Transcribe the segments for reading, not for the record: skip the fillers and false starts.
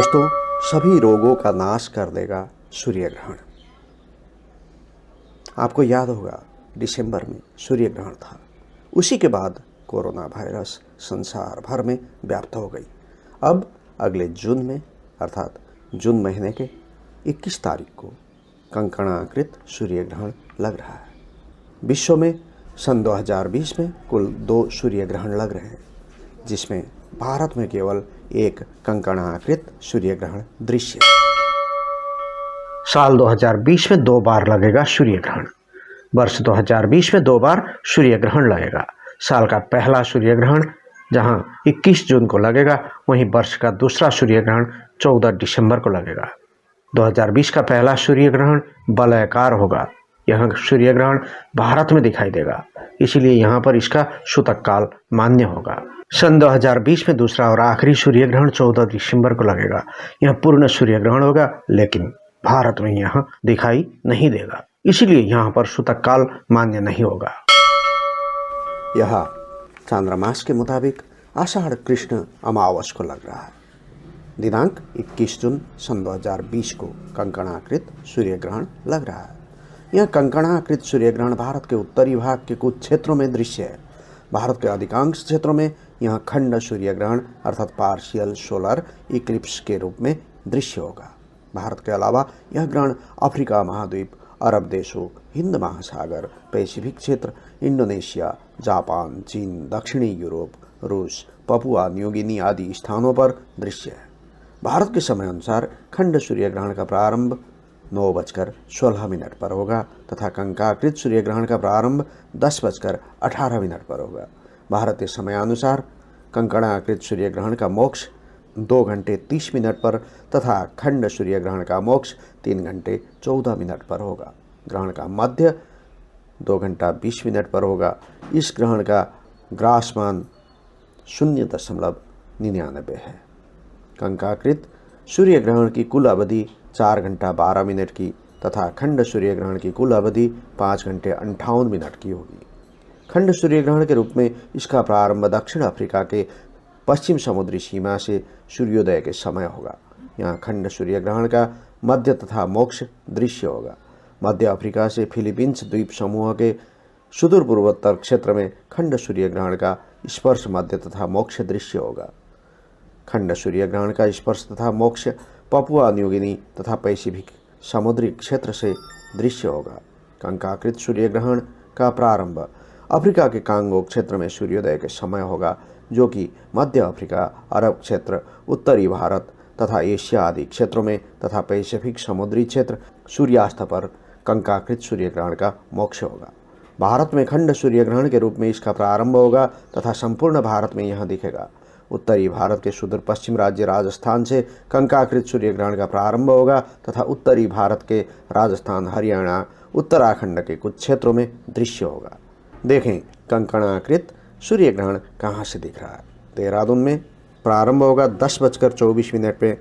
दोस्तों, सभी रोगों का नाश कर देगा सूर्य ग्रहण। आपको याद होगा दिसंबर में सूर्य ग्रहण था। उसी के बाद कोरोना वायरस संसार भर में व्याप्त हो गई। अब अगले जून में अर्थात जून महीने के 21 तारीख को कंकणाकृत सूर्य ग्रहण लग रहा है। विश्व में सन 2020 में कुल 2 सूर्य ग्रहण लग रहे हैं, जिसमें भारत में केवल एक कंकणाकृत सूर्य ग्रहण दृश्य है। साल 2020 में 2 बार लगेगा सूर्य ग्रहण। वर्ष 2020 में 2 बार सूर्य ग्रहण लगेगा। साल का पहला सूर्य ग्रहण जहां 21 जून को लगेगा, वहीं वर्ष का दूसरा सूर्य ग्रहण 14 दिसंबर को लगेगा। 2020 का पहला सूर्य ग्रहण वलयाकार होगा। यह सूर्य ग्रहण भारत में दिखाई देगा, इसीलिए यहाँ पर इसका सूतक काल मान्य होगा। सन 2020 में दूसरा और आखिरी सूर्य ग्रहण 14 दिसंबर को लगेगा। यह पूर्ण सूर्य ग्रहण होगा, लेकिन भारत में यह दिखाई नहीं देगा, इसीलिए यहाँ पर सूतक काल मान्य नहीं होगा। यह चांद्रमास के मुताबिक आषाढ़ कृष्ण अमावस को लग रहा है। दिनांक 21 जून सन 2020 को कंकणाकृत सूर्य ग्रहण लग रहा है। यह कंकणाकृत सूर्य ग्रहण भारत के उत्तरी भाग के कुछ क्षेत्रों में दृश्य है। भारत के अधिकांश क्षेत्रों में यह खंड सूर्य ग्रहण अर्थात पार्शियल सोलर इक्लिप्स के रूप में दृश्य होगा। भारत के अलावा यह ग्रहण अफ्रीका महाद्वीप, अरब देशों, हिंद महासागर, पैसिफिक क्षेत्र, इंडोनेशिया, जापान, चीन, दक्षिणी यूरोप, रूस, पपुआ न्यू गिनी आदि स्थानों पर दृश्य है। भारत के समय अनुसार खंड सूर्य ग्रहण का प्रारंभ 9:16 पर होगा तथा कंकणाकृत सूर्य ग्रहण का प्रारंभ 10:18 पर होगा। भारतीय समयानुसार कंकणाकृत सूर्य ग्रहण का मोक्ष 2:30 पर तथा खंड सूर्य ग्रहण का मोक्ष 3:14 पर होगा। ग्रहण का मध्य 2:20 पर होगा। इस ग्रहण का ग्रासमान 0.99 है। कंकणाकृत सूर्य ग्रहण की कुल अवधि 4 घंटा 12 मिनट की तथा खंड सूर्य ग्रहण की कुल अवधि 5 घंटे 58 मिनट की होगी। खंड सूर्य ग्रहण के रूप में इसका प्रारंभ दक्षिण अफ्रीका के पश्चिम समुद्री सीमा से सूर्योदय के समय होगा। यहाँ खंड सूर्य ग्रहण का मध्य तथा मोक्ष दृश्य होगा। मध्य अफ्रीका से फिलीपींस द्वीप समूह के सुदूर पूर्वोत्तर क्षेत्र में खंड सूर्य ग्रहण का स्पर्श मध्य तथा मोक्ष दृश्य होगा। खंड सूर्य ग्रहण का स्पर्श तथा मोक्ष पपुआ न्यू गिनी तथा पैसिफिक समुद्री क्षेत्र से दृश्य होगा। कंकणाकृत सूर्य ग्रहण का प्रारंभ अफ्रीका के कांगो क्षेत्र में सूर्योदय के समय होगा, जो कि मध्य अफ्रीका, अरब क्षेत्र, उत्तरी भारत तथा एशिया आदि क्षेत्रों में तथा पैसिफिक समुद्री क्षेत्र सूर्यास्त पर कंकणाकृत सूर्य ग्रहण का मोक्ष होगा। भारत में खंड सूर्य ग्रहण के रूप में इसका प्रारंभ होगा तथा संपूर्ण भारत में यह दिखेगा। उत्तरी भारत के सुदूर पश्चिम राज्य राजस्थान से कंकणाकृत सूर्य ग्रहण का प्रारंभ होगा तथा उत्तरी भारत के राजस्थान, हरियाणा, उत्तराखंड के कुछ क्षेत्रों में दृश्य होगा। देखें कंकणाकृत सूर्य ग्रहण कहाँ से दिख रहा है। देहरादून में प्रारंभ होगा 10:24 पे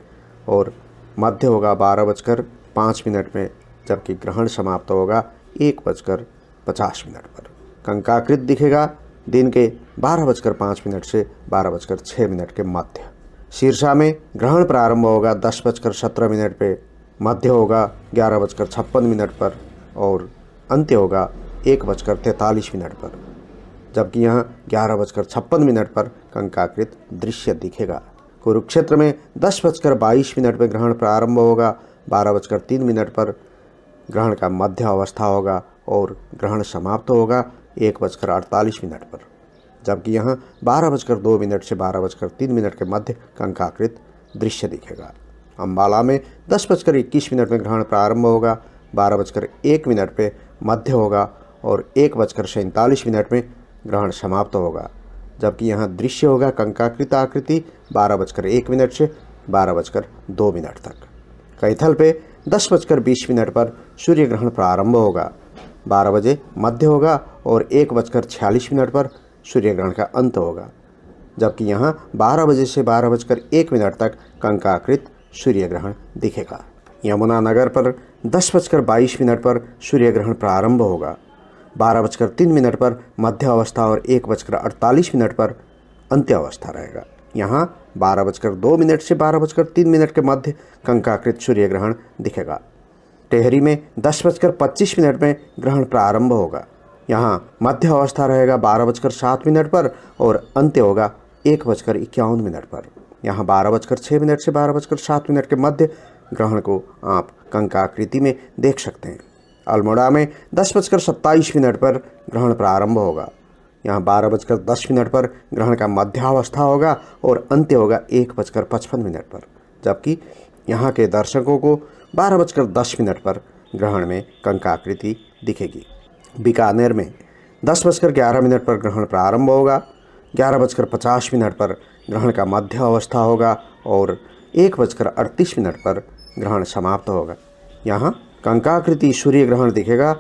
और मध्य होगा 12:05 में, जबकि ग्रहण समाप्त होगा 1:50 पर। कंकणाकृत दिखेगा दिन के 12:05 से 12:06 के मध्य। शीर्षा में ग्रहण प्रारंभ होगा 10:17 पे, मध्य होगा 11:56 पर और अंत्य होगा 1:43 पर, जबकि यहाँ 11:56 पर कंकणाकृत दृश्य दिखेगा। कुरुक्षेत्र में 10:22 पे ग्रहण प्रारंभ होगा, 12:03 पर ग्रहण का मध्य अवस्था होगा और ग्रहण समाप्त होगा 1:48 पर, जबकि यहाँ 12:02 से 12:03 के मध्य कंकणाकृत दृश्य दिखेगा। अम्बाला में 10:21 में ग्रहण प्रारंभ होगा, 12:01 पे मध्य होगा और 1:47 में ग्रहण समाप्त होगा, जबकि यहाँ दृश्य होगा कंकणाकृत आकृति 12:01 से 12:02 तक। कैथल पे 10:20 पर सूर्य ग्रहण प्रारंभ होगा, 12 बजे मध्य होगा और 1:46 पर सूर्य ग्रहण का अंत होगा, जबकि यहाँ 12 बजे से 12:01 तक कंकणाकृत सूर्य ग्रहण दिखेगा। यमुनानगर पर 10:22 पर सूर्य ग्रहण प्रारंभ होगा, 12:03 पर मध्य अवस्था और 1:48 पर अंत्य अवस्था रहेगा। यहाँ 12:02 से 12:03 के मध्य कंकाकृत सूर्य ग्रहण दिखेगा। टेहरी में 10:25 में ग्रहण प्रारंभ होगा। यहाँ मध्य अवस्था रहेगा 12:07 पर और अंत्य होगा 1:51 पर। यहाँ 12:06 से 12:07 के मध्य ग्रहण को आप कंकाकृति में देख सकते हैं। अल्मोड़ा में 10:27 पर ग्रहण प्रारंभ होगा। यहाँ 12:10 पर ग्रहण का मध्यावस्था होगा और अंत्य होगा 1:55 पर, जबकि यहाँ के दर्शकों को 12:10 पर ग्रहण में कंकाकृति दिखेगी। बीकानेर में 10:11 पर ग्रहण प्रारंभ होगा, 11:50 पर ग्रहण का मध्य अवस्था होगा और 1:38 पर ग्रहण समाप्त होगा। यहाँ कंकाकृति सूर्य ग्रहण दिखेगा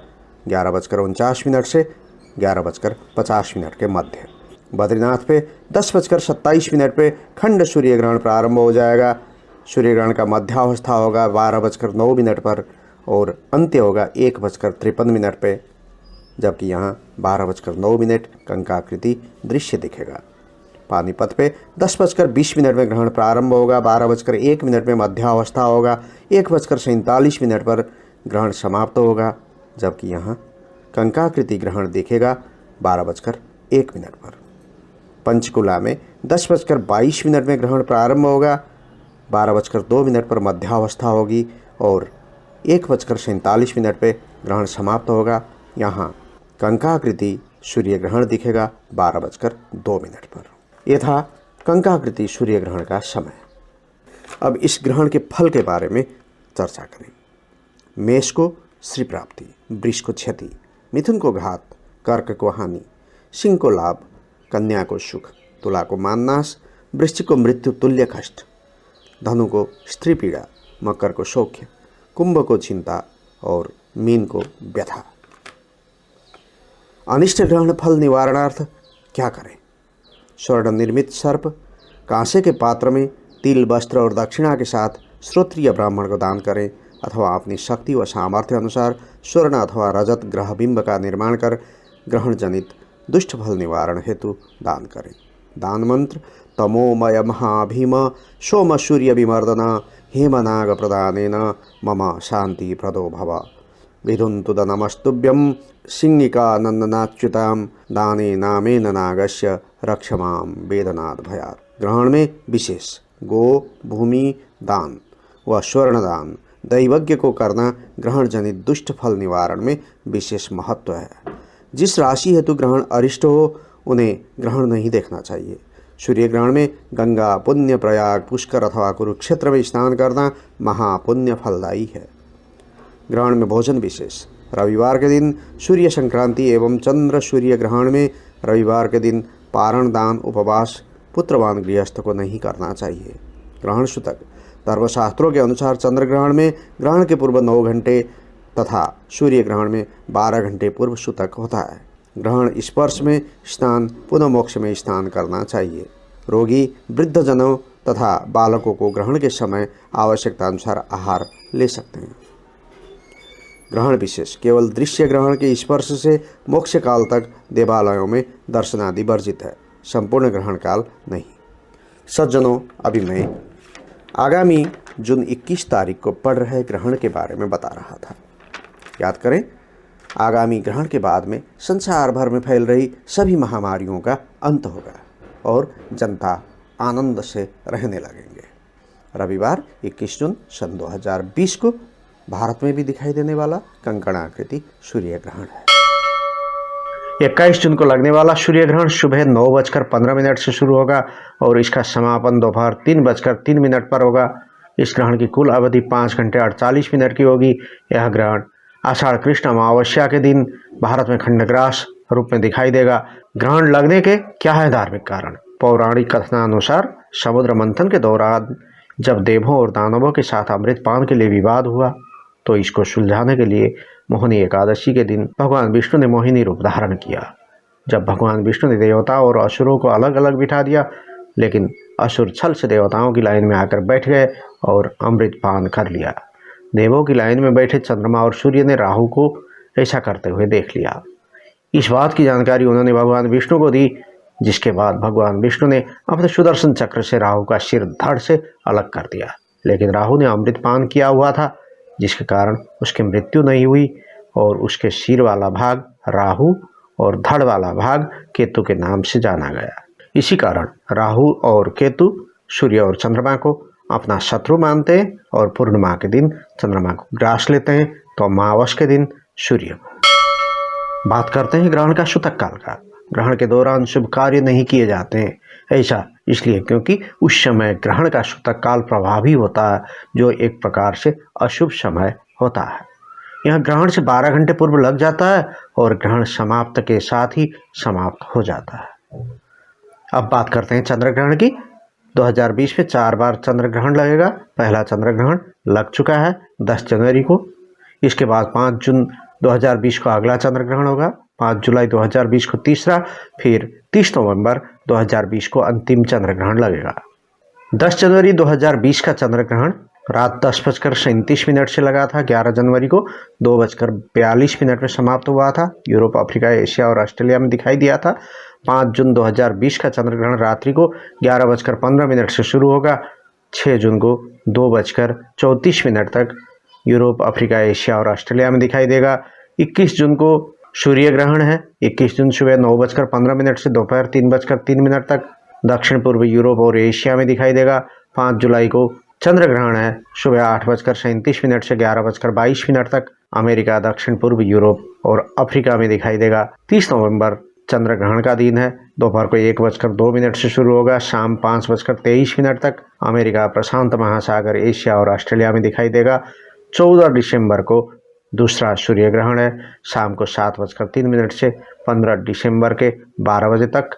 11:49 से 11:50 के मध्य। बद्रीनाथ पे 10:27 पे खंड सूर्य ग्रहण प्रारंभ हो जाएगा। सूर्य ग्रहण का मध्यावस्था होगा 12:09 पर और अंत्य होगा 1:53 पे, जबकि यहाँ 12:09 कंकाकृति दृश्य दिखेगा। पानीपत पे 10:20 में ग्रहण प्रारंभ होगा, 12:01 में मध्यावस्था होगा, 1:47 पर ग्रहण समाप्त होगा, जबकि यहाँ कंकाकृति ग्रहण दिखेगा 12:01 पर। पंचकुला में 10:22 में ग्रहण प्रारंभ होगा, 12:02 पर मध्यावस्था होगी और 1:47 पे ग्रहण समाप्त होगा। यहाँ कंकाकृति सूर्य ग्रहण दिखेगा 12:02 पर। यह था कंकाकृति सूर्य ग्रहण का समय। अब इस ग्रहण के फल के बारे में चर्चा करें। मेष को श्री प्राप्ति, वृष को क्षति, मिथुन को घात, कर्क को हानि, सिंह को लाभ, कन्या को सुख, तुला को माननाश, वृश्चिक को मृत्यु तुल्य कष्ट, धनु को स्त्री पीड़ा, मकर को सौख्य, कुंभ को चिंता और मीन को व्यथा। अनिष्ट ग्रहण फल निवारणार्थ क्या करें? स्वर्ण निर्मित सर्प, कांसे के पात्र में तिल, वस्त्र और दक्षिणा के साथ श्रोत्रिय ब्राह्मण को दान करें अथवा अपनी शक्ति व सामर्थ्य अनुसार स्वर्ण अथवा रजत ग्रह बिंब का निर्माण कर ग्रहण जनित दुष्ट फल निवारण हेतु दान करें। दान मंत्र: तमोमय महाभीम सोम सूर्य विमर्दन हेमनाग प्रदानेन मम शांति प्रदो भव। विधुन्तु नमस्तुभ्यं सिंहिका नंदनाच्युतां दाने नामेन नागस्य रक्षमां वेदनाद भयात्। ग्रहण में विशेष गो, भूमि दान व स्वर्ण दान दैवज्ञ को करना ग्रहण जनित दुष्ट फल निवारण में विशेष महत्व है। जिस राशि हेतु ग्रहण अरिष्ट हो उन्हें ग्रहण नहीं देखना चाहिए। सूर्य ग्रहण में गंगा, पुण्य प्रयाग, पुष्कर अथवा कुरुक्षेत्र में स्नान करना महापुण्य फलदायी है। ग्रहण में भोजन विशेष: रविवार के दिन सूर्य संक्रांति एवं चंद्र सूर्य ग्रहण में रविवार के दिन पारण, दान, उपवास पुत्रवान गृहस्थ को नहीं करना चाहिए। ग्रहण सूतक: धर्मशास्त्रों के अनुसार चंद्र ग्रहण में ग्रहण के पूर्व 9 घंटे तथा सूर्य ग्रहण में 12 घंटे पूर्व सूतक होता है। ग्रहण स्पर्श में स्नान, पुनः मोक्ष में स्नान करना चाहिए। रोगी, वृद्धजनों तथा बालकों को ग्रहण के समय आवश्यकता अनुसार आहार ले सकते हैं। ग्रहण विशेष: केवल दृश्य ग्रहण के स्पर्श से मोक्ष काल तक देवालयों में दर्शन आदि वर्जित है, संपूर्ण ग्रहण काल नहीं। सज्जनों, अभी मैं आगामी जून 21 तारीख को पड़ रहे ग्रहण के बारे में बता रहा था। याद करें, आगामी ग्रहण के बाद में संसार भर में फैल रही सभी महामारियों का अंत होगा और जनता आनंद से रहने लगेंगे। रविवार 21 जून सन 2020 को भारत में भी दिखाई देने वाला कंकणाकृति सूर्य ग्रहण है। 21 जून को लगने वाला सूर्य ग्रहण सुबह 9:15 से शुरू होगा और इसका समापन दोपहर 3:03 पर होगा। इस ग्रहण की कुल अवधि 5 घंटे 48 मिनट की होगी। यह ग्रहण आषाढ़ कृष्ण अमावस्या के दिन भारत में खंडग्रास रूप में दिखाई देगा। ग्रहण लगने के क्या है धार्मिक कारण? पौराणिक कथनानुसार समुद्र मंथन के दौरान जब देवों और दानवों के साथ अमृत पान के लिए विवाद हुआ तो इसको सुलझाने के लिए मोहिनी एकादशी के दिन भगवान विष्णु ने मोहिनी रूप धारण किया। जब भगवान विष्णु ने देवता और असुरों को अलग अलग बिठा दिया, लेकिन असुर छल से देवताओं की लाइन में आकर बैठ गए और अमृत पान कर लिया। देवों की लाइन में बैठे चंद्रमा और सूर्य ने राहु को ऐसा करते हुए देख लिया। इस बात की जानकारी उन्होंने भगवान विष्णु को दी। जिसके बाद भगवान विष्णु ने अपने सुदर्शन चक्र से राहु का सिर धड़ से अलग कर दिया। लेकिन राहु ने अमृत पान किया हुआ था, जिसके कारण उसकी मृत्यु नहीं हुई और उसके सिर वाला भाग राहु और धड़ वाला भाग केतु के नाम से जाना गया। इसी कारण राहु और केतु सूर्य और चंद्रमा को अपना शत्रु मानते हैं और पूर्णिमा के दिन चंद्रमा को ग्रास लेते हैं तो अमावस के दिन सूर्य को। बात करते हैं ग्रहण का सूतक काल का। ग्रहण के दौरान शुभ कार्य नहीं किए जाते हैं, ऐसा इसलिए क्योंकि उस समय ग्रहण का सूतक काल प्रभावी होता है, जो एक प्रकार से अशुभ समय होता है। यह ग्रहण से 12 घंटे पूर्व लग जाता है और ग्रहण समाप्त के साथ ही समाप्त हो जाता है। अब बात करते हैं चंद्र ग्रहण की। 2020 में 4 बार चंद्र ग्रहण लगेगा। पहला चंद्र ग्रहण लग चुका है 10 जनवरी को। इसके बाद 5 जून 2020 को अगला चंद्र ग्रहण होगा। 5 जुलाई 2020 को तीसरा, फिर 30 नवंबर 2020 को अंतिम चंद्र ग्रहण लगेगा। 10 जनवरी 2020 का चंद्र ग्रहण रात 10:37 से लगा था। 11 जनवरी को 2:42 में समाप्त हुआ था। यूरोप, अफ्रीका, एशिया और ऑस्ट्रेलिया में दिखाई दिया था। 5 जून 2020 का चंद्र ग्रहण रात्रि को 11:15 से शुरू होगा। 6 जून को 2:34 तक यूरोप, अफ्रीका, एशिया और ऑस्ट्रेलिया में दिखाई देगा। 21 जून को सूर्य ग्रहण है। 21 जून सुबह 9:15 से दोपहर 3:03 तक दक्षिण पूर्व यूरोप और एशिया में दिखाई देगा। 5 जुलाई को चंद्र ग्रहण है। सुबह 8:37 से 11:22 तक अमेरिका, दक्षिण पूर्व यूरोप और अफ्रीका में दिखाई देगा। 30 नवंबर चंद्र ग्रहण का दिन है। दोपहर को 1:02 से शुरू होगा। शाम 5:23 तक अमेरिका, प्रशांत महासागर, एशिया और ऑस्ट्रेलिया में दिखाई देगा। 14 दिसंबर को दूसरा सूर्य ग्रहण है। शाम को 7:03 से 15 दिसंबर के 12 बजे तक।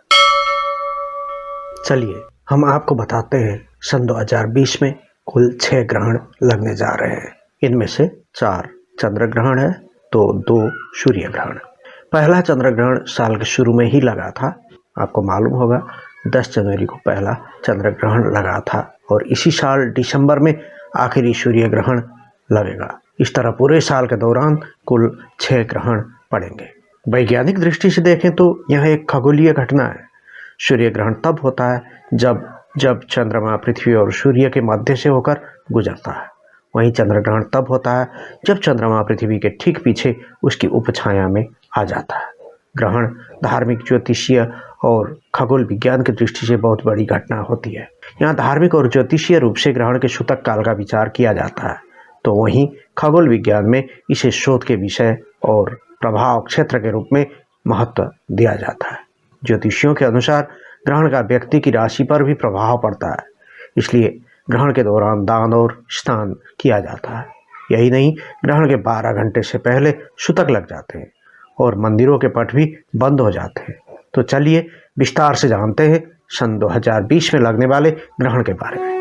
चलिए हम आपको बताते हैं सन 2020 में कुल 6 ग्रहण लगने जा रहे हैं। इनमें से 4 चंद्र ग्रहण है तो 2 सूर्य ग्रहण। पहला चंद्र ग्रहण साल के शुरू में ही लगा था। आपको मालूम होगा 10 जनवरी को पहला चंद्र ग्रहण लगा था और इसी साल दिसंबर में आखिरी सूर्य ग्रहण लगेगा। इस तरह पूरे साल के दौरान कुल 6 ग्रहण पड़ेंगे। वैज्ञानिक दृष्टि से देखें तो यह एक खगोलीय घटना है। सूर्य ग्रहण तब होता है जब चंद्रमा पृथ्वी और सूर्य के मध्य से होकर गुजरता है। वहीं चंद्र ग्रहण तब होता है जब चंद्रमा पृथ्वी के ठीक पीछे उसकी उपछाया में आ जाता है। ग्रहण धार्मिक, ज्योतिषीय और खगोल विज्ञान की दृष्टि से बहुत बड़ी घटना होती है। यहाँ धार्मिक और ज्योतिषीय रूप से ग्रहण के सूतक काल का विचार किया जाता है, तो वहीं खगोल विज्ञान में इसे शोध के विषय और प्रभाव क्षेत्र के रूप में महत्व दिया जाता है। ज्योतिषियों के अनुसार ग्रहण का व्यक्ति की राशि पर भी प्रभाव पड़ता है, इसलिए ग्रहण के दौरान दान और स्नान किया जाता है। यही नहीं, ग्रहण के 12 घंटे से पहले सूतक लग जाते हैं और मंदिरों के पट भी बंद हो जाते हैं। तो चलिए विस्तार से जानते हैं सन 2020 में लगने वाले ग्रहण के बारे में।